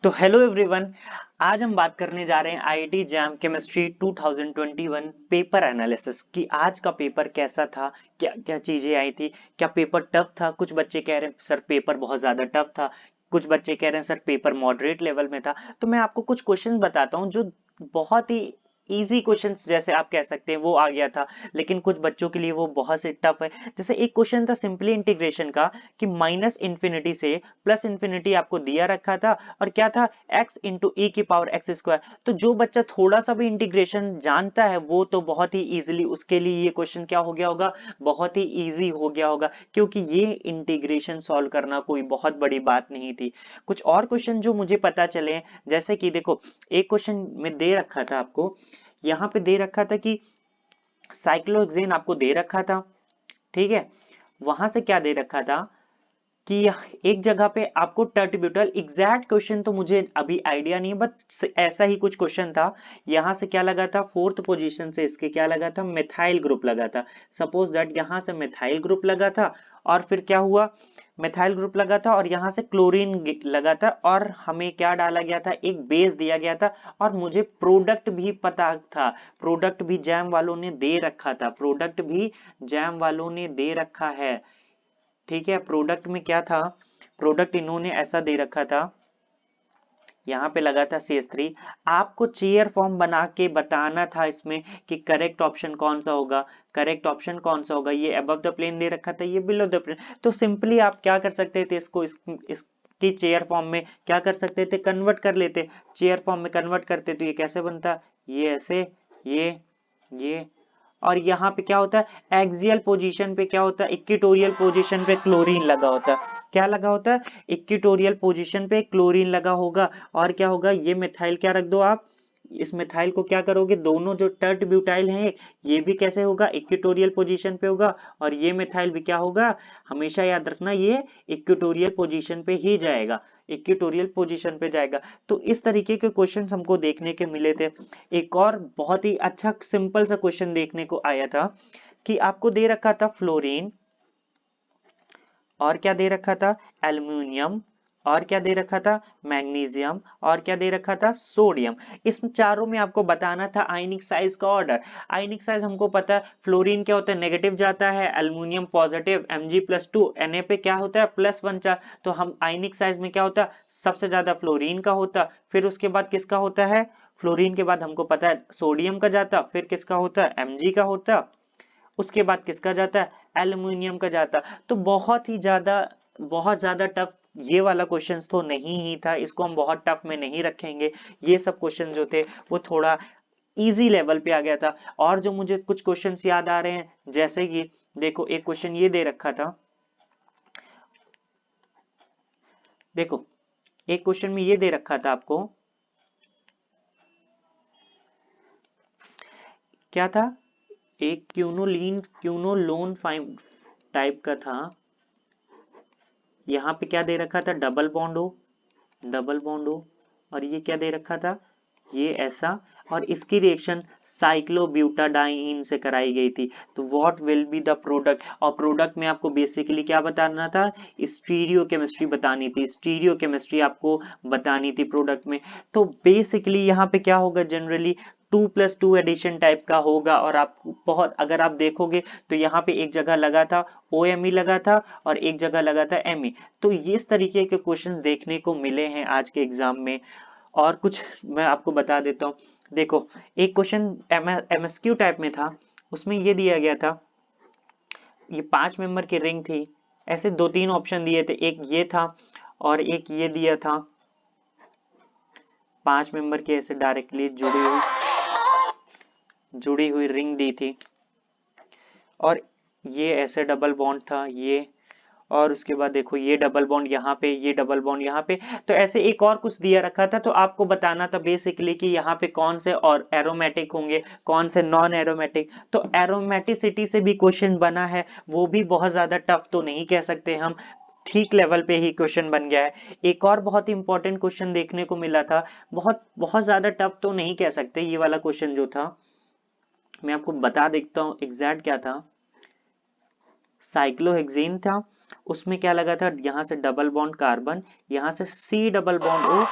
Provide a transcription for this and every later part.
तो hello everyone, आज हम बात करने जा रहे हैं IIT jam chemistry 2021 paper analysis कि आज का पेपर कैसा था, क्या क्या चीजें आई थी, क्या पेपर टफ था। कुछ बच्चे कह रहे हैं सर पेपर बहुत ज्यादा टफ था, कुछ बच्चे कह रहे हैं सर पेपर मॉडरेट लेवल में था। तो मैं आपको कुछ क्वेश्चंस बताता हूँ जो बहुत ही इजी क्वेश्चंस जैसे आप कह सकते हैं वो आ गया था, लेकिन कुछ बच्चों के लिए वो बहुत से टफ है। जैसे एक क्वेश्चन था सिंपली इंटीग्रेशन का कि माइनस इंफिनिटी से प्लस इंफिनिटी आपको दिया रखा था और क्या था x इंटू ई की पावर एक्स स्क्वायर। तो जो बच्चा थोड़ा सा भी इंटीग्रेशन जानता है वो तो बहुत ही इजीली उसके लिए ये क्वेश्चन क्या हो गया होगा, बहुत ही इजी हो गया होगा, क्योंकि ये इंटीग्रेशन सॉल्व करना कोई बहुत बड़ी बात नहीं थी। कुछ और क्वेश्चन जो मुझे पता चले, जैसे कि देखो एक क्वेश्चन में दे रखा था आपको, यहाँ पे दे रखा था कि साइक्लोहेक्सेन आपको दे रखा था, ठीक है। वहां से क्या दे रखा था कि एक जगह पे आपको टर्टब्यूटल, एग्जैक्ट क्वेश्चन तो मुझे अभी आइडिया नहीं, बट ऐसा ही कुछ क्वेश्चन था। यहां से क्या लगा था, फोर्थ पोजीशन से इसके क्या लगा था, मिथाइल ग्रुप लगा था। सपोज दैट यहां से मिथाइल ग्रुप लगा था और फिर क्या हुआ, मिथाइल ग्रुप लगा था और यहां से क्लोरीन लगा था और हमें क्या डाला गया था, एक बेस दिया गया था। और मुझे प्रोडक्ट भी पता था, प्रोडक्ट भी जैम वालों ने दे रखा था, प्रोडक्ट भी जैम वालों ने दे रखा है, ठीक है। प्रोडक्ट में क्या था, प्रोडक्ट इन्होंने ऐसा दे रखा था, यहाँ पे लगा था CH3। आपको चेयर फॉर्म बना के बताना था इसमें कि करेक्ट ऑप्शन कौन सा होगा, करेक्ट ऑप्शन कौन सा होगा। ये अबव द प्लेन दे रखा था, ये बिलो द प्लेन। तो सिंपली आप क्या कर सकते थे, इसको इसकी चेयर फॉर्म में क्या कर सकते थे, कन्वर्ट कर लेते। चेयर फॉर्म में कन्वर्ट करते तो ये कैसे बनता, ये ऐसे, ये और यहाँ पे क्या होता है, एक्सियल पोजीशन पे क्या होता है, इक्वेटोरियल पोजीशन पे क्लोरीन लगा होता है। क्या लगा होता है, इक्वेटोरियल पोजीशन पे क्लोरीन लगा होगा। और क्या होगा, ये मिथाइल क्या रख दो आप, इस मिथाइल को क्या करोगे, दोनों जो टर्ट ब्यूटाइल हैं ये भी कैसे होगा, इक्वेटोरियल पोजीशन पे होगा। और ये मिथाइल भी क्या होगा, हमेशा याद रखना ये इक्वेटोरियल पोजीशन पे ही जाएगा, इक्वेटोरियल पोजीशन पे जाएगा। तो इस तरीके के क्वेश्चन हमको देखने के मिले थे। एक और बहुत ही अच्छा सिंपल सा क्वेश्चन देखने को आया था कि आपको दे रखा था फ्लोरीन, और क्या दे रखा था, एल्युमिनियम, और क्या दे रखा था, मैग्नीशियम, और क्या दे रखा था, सोडियम। इस चारों में आपको बताना था आयनिक साइज का ऑर्डर। आयनिक साइज हमको पता है, फ्लोरीन क्या होता है, नेगेटिव जाता है, एल्युमिनियम पॉजिटिव, Mg+2, Na पे क्या होता है, +1 चार्ज। तो हम आयनिक साइज में क्या होता है, सबसे ज्यादा फ्लोरीन का होता, फिर उसके बाद किसका होता है, फ्लोरीन के बाद हमको पता है सोडियम का जाता, फिर किसका होता है, Mg का होता, उसके बाद किसका जाता है, एल्युमिनियम का जाता। तो बहुत ज्यादा टफ ये वाला क्वेश्चंस तो नहीं ही था, इसको हम बहुत टफ में नहीं रखेंगे। ये सब क्वेश्चन जो थे वो थोड़ा इजी लेवल पे आ गया था। और जो मुझे कुछ क्वेश्चंस याद आ रहे हैं, जैसे कि देखो एक क्वेश्चन ये दे रखा था, देखो एक क्वेश्चन में ये दे रखा था आपको, क्या था, एक क्यूनोलोन टाइप का था। यहाँ पे क्या दे रखा था, डबल बॉन्ड हो, डबल बॉन्ड हो, और ये क्या दे रखा था, ये ऐसा, और इसकी रिएक्शन साइक्लोब्यूटाडाइन से कराई गई थी। तो what will be the product, और प्रोडक्ट में आपको बेसिकली क्या बताना था, स्टीरियो केमिस्ट्री बतानी थी, स्टीरियो केमिस्ट्री आपको बतानी थी प्रोडक्ट में। तो बेसिकली यहाँ पे क्या होगा, जनरली 2+2 एडिशन टाइप का होगा। और आपको बहुत, अगर आप देखोगे तो यहाँ पे एक जगह लगा था OMe लगा था और एक जगह लगा था Me। तो ये इस तरीके के क्वेश्चन देखने को मिले हैं आज के एग्जाम में। और कुछ मैं आपको बता देता हूँ, देखो एक क्वेश्चन MSQ टाइप में था, उसमें ये दिया गया था, ये 5 मेंबर की रिंग थी, ऐसे 2-3 ऑप्शन दिए थे, एक ये था और एक ये दिया था, 5 मेंबर की ऐसे डायरेक्टली जुड़ी हुई रिंग दी थी, और ये ऐसे डबल बॉन्ड था ये, और उसके बाद देखो ये डबल बॉन्ड यहाँ पे, ये डबल बॉन्ड यहाँ पे। तो ऐसे एक और कुछ दिया रखा था, तो आपको बताना था बेसिकली कि यहाँ पे कौन से और एरोमेटिक होंगे, कौन से नॉन एरोमेटिक। तो एरोमेटिसिटी से भी क्वेश्चन बना है, वो भी बहुत ज्यादा टफ तो नहीं कह सकते हम, ठीक लेवल पे ही क्वेश्चन बन गया है। एक और बहुत ही इंपॉर्टेंट क्वेश्चन देखने को मिला था, बहुत बहुत ज्यादा टफ तो नहीं कह सकते, ये वाला क्वेश्चन जो था मैं आपको बता देता हूँ एग्जैक्ट क्या था। साइक्लोहेक्सेन था, उसमें क्या लगा था, यहाँ से डबल बॉन्ड कार्बन, यहाँ से C double bond O,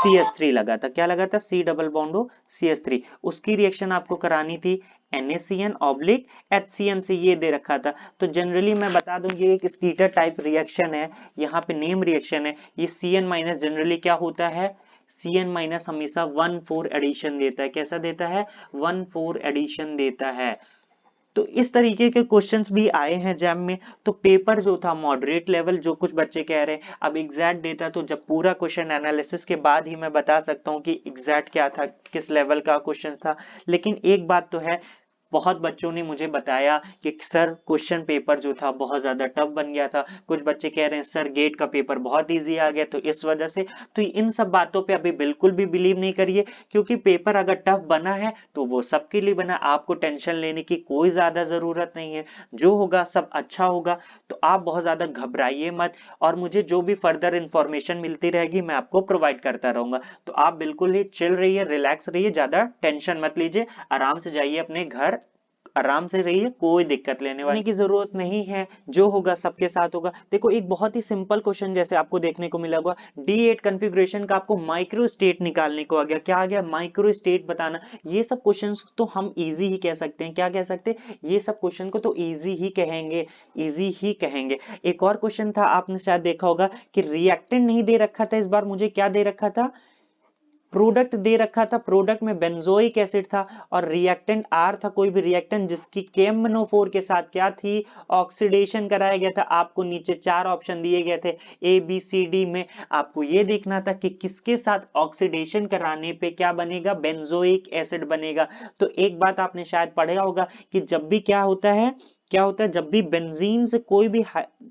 CH3 लगा था, क्या लगा था, C डबल बॉन्ड हो CH3, उसकी रिएक्शन आपको करानी थी NaCN ऑब्लिक HCN से, ये दे रखा था। तो जनरली मैं बता दूं ये एक स्कीटर टाइप रिएक्शन है, यहाँ पे नेम रिएक्शन है। ये CN माइनस जनरली क्या होता है, CN माइनस हमेशा 1,4 एडिशन देता है, कैसा देता है, 1,4 एडिशन देता है। तो इस तरीके के क्वेश्चंस भी आए हैं जैम में। तो पेपर जो था मॉडरेट लेवल, जो कुछ बच्चे कह रहे हैं, अब एग्जैक्ट डेटा तो जब पूरा क्वेश्चन एनालिसिस के बाद ही मैं बता सकता हूँ कि एग्जैक्ट क्या था, किस लेवल का क्वेश्चन था। लेकिन एक बात तो है, बहुत बच्चों ने मुझे बताया कि सर क्वेश्चन पेपर जो था बहुत ज्यादा टफ बन गया था, कुछ बच्चे कह रहे हैं सर गेट का पेपर बहुत इजी आ गया, तो इस वजह से। तो इन सब बातों पे अभी बिल्कुल भी बिलीव नहीं करिए, क्योंकि पेपर अगर टफ बना है तो वो सबके लिए बना, आपको टेंशन लेने की कोई ज्यादा जरूरत नहीं है, जो होगा सब अच्छा होगा। तो आप बहुत ज्यादा घबराइए मत, और मुझे जो भी फर्दर इंफॉर्मेशन मिलती रहेगी मैं आपको प्रोवाइड करता रहूंगा। तो आप बिल्कुल ही चिल रहिए, रिलैक्स रहिए, ज्यादा टेंशन मत लीजिए, आराम से जाइए अपने घर, आराम से रहिए, कोई दिक्कत लेने वाली की जरूरत नहीं है, जो होगा सबके साथ होगा। देखो एक बहुत ही सिंपल क्वेश्चन जैसे आपको देखने को मिला होगा, D8 कॉन्फ़िगरेशन का आपको माइक्रो स्टेट निकालने को आ गया, क्या आ गया, माइक्रो स्टेट बताना। ये सब क्वेश्चंस तो हम इजी ही कह सकते हैं, क्या कह सकते हैं, ये सब क्वेश्चन को तो इजी ही कहेंगे, इजी ही कहेंगे। एक और क्वेश्चन था, आपने शायद देखा होगा कि रिएक्टेंट नहीं दे रखा था, इस बार मुझे क्या दे रखा था, प्रोडक्ट दे रखा था, प्रोडक्ट में बेंजोइक एसिड था और रिएक्टेंट आर था, कोई भी रिएक्टेंट जिसकी KMnO4 के साथ क्या थी, ऑक्सीडेशन कराया गया था। आपको नीचे 4 ऑप्शन दिए गए थे ABCD में, आपको ये देखना था कि किसके साथ ऑक्सीडेशन कराने पे क्या बनेगा, बेंजोइक एसिड बनेगा। तो एक बात आपने शायद पढ़ा होगा कि जब भी क्या होता है, क्या होता है, जब भी बेंजीन से कोई भी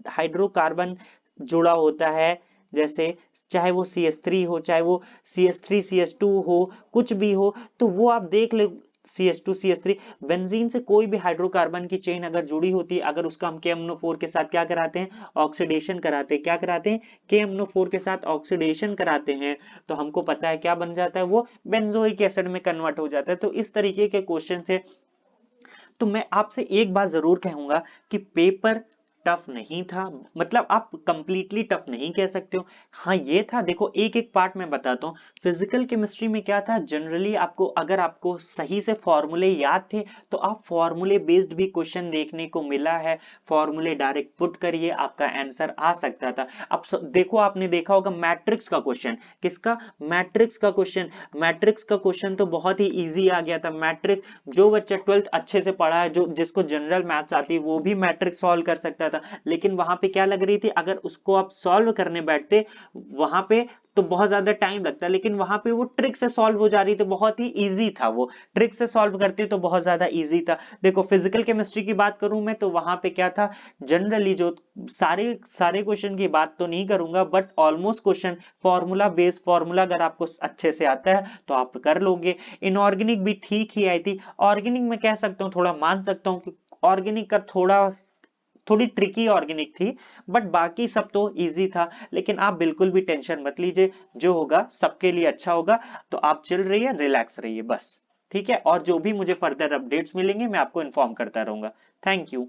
हाइड्रोकार्बन जुड़ा होता है, जैसे चाहे वो CH3 हो, चाहे वो CH3 CH2 हो, कुछ भी हो, तो वो आप देख ले, CH2 CH3, बेंजीन से कोई भी हाइड्रोकार्बन की चेन अगर जुड़ी होती है, अगर उसका हम KMnO4 के साथ क्या कराते हैं, ऑक्सीडेशन कराते हैं, क्या कराते हैं, KMnO4 के साथ ऑक्सीडेशन कराते हैं, तो हमको पता है क्या बन जाता है, वो बेंजोइक एसिड में कन्वर्ट हो जाता है। तो इस तरीके के क्वेश्चन थे। तो मैं आपसे एक बात जरूर कहूंगा कि पेपर टफ नहीं था, मतलब आप कंप्लीटली टफ नहीं कह सकते हो, हाँ ये था। देखो एक एक पार्ट में बताता हूँ। फिजिकल केमिस्ट्री में क्या था, जनरली आपको अगर आपको सही से फॉर्मूले याद थे तो आप फॉर्मूले बेस्ड भी क्वेश्चन देखने को मिला है, फॉर्मूले डायरेक्ट पुट करिए आपका आंसर आ सकता था। अब देखो आपने देखा होगा मैट्रिक्स का क्वेश्चन, किसका, मैट्रिक्स का क्वेश्चन, मैट्रिक्स का क्वेश्चन तो बहुत ही इजी आ गया था। मैट्रिक्स जो बच्चा 12th अच्छे से पढ़ा है, जो जिसको जनरल मैथ्स आती है, वो भी मैट्रिक्स सॉल्व कर सकता था। लेकिन वहां पे क्या लग रही थी, अगर उसको आप सॉल्व करने बैठते वहां पे तो बहुत ज्यादा टाइम लगता, लेकिन वहां पे वो ट्रिक से सॉल्व हो जा रही थी, बहुत ही इजी था वो, ट्रिक से सॉल्व करते तो बहुत ज्यादा इजी था। देखो फिजिकल केमिस्ट्री की बात करूं मैं, तो वहां पे क्या था, जनरली जो सारे सारे क्वेश्चन की बात तो नहीं करूंगा, but almost question formula based, formula अगर आपको अच्छे से आता है तो आप कर लोगे। इनऑर्गेनिक भी ठीक ही आई थी। ऑर्गेनिक में कह सकता हूँ, थोड़ा मान सकता हूँ कि ऑर्गेनिक का थोड़ी ट्रिकी ऑर्गेनिक थी, बट बाकी सब तो इजी था। लेकिन आप बिल्कुल भी टेंशन मत लीजिए, जो होगा सबके लिए अच्छा होगा। तो आप चिल रहिए, रिलैक्स रहिए बस, ठीक है। और जो भी मुझे फर्दर अपडेट्स मिलेंगे मैं आपको इन्फॉर्म करता रहूंगा। Thank you.